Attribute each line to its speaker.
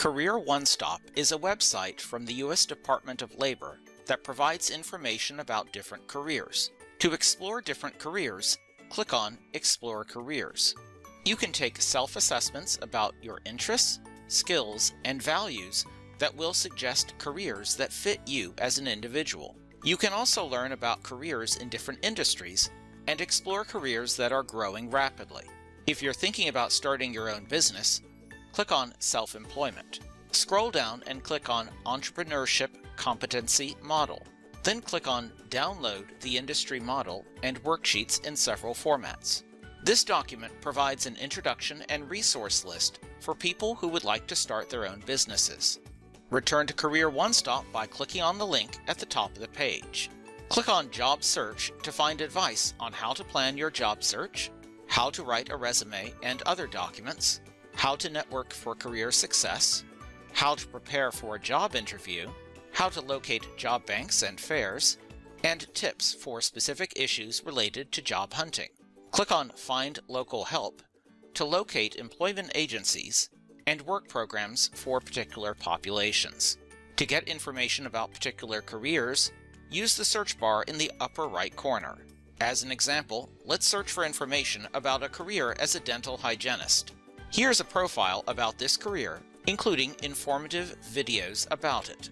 Speaker 1: CareerOneStop is a website from the U.S. Department of Labor that provides information about different careers. To explore different careers, click on Explore Careers. You can take self-assessments about your interests, skills, and values that will suggest careers that fit you as an individual. You can also learn about careers in different industries and explore careers that are growing rapidly. If you're thinking about starting your own business, click on Self-Employment. Scroll down and click on Entrepreneurship Competency Model. Then click on Download the Industry Model and worksheets in several formats. This document provides an introduction and resource list for people who would like to start their own businesses. Return to CareerOneStop by clicking on the link at the top of the page. Click on Job Search to find advice on how to plan your job search, how to write a resume and other documents, how to network for career success, how to prepare for a job interview, how to locate job banks and fairs, and tips for specific issues related to job hunting. Click on Find Local Help to locate employment agencies and work programs for particular populations. To get information about particular careers, use the search bar in the upper right corner. As an example, let's search for information about a career as a dental hygienist. Here's a profile about this career, including informative videos about it.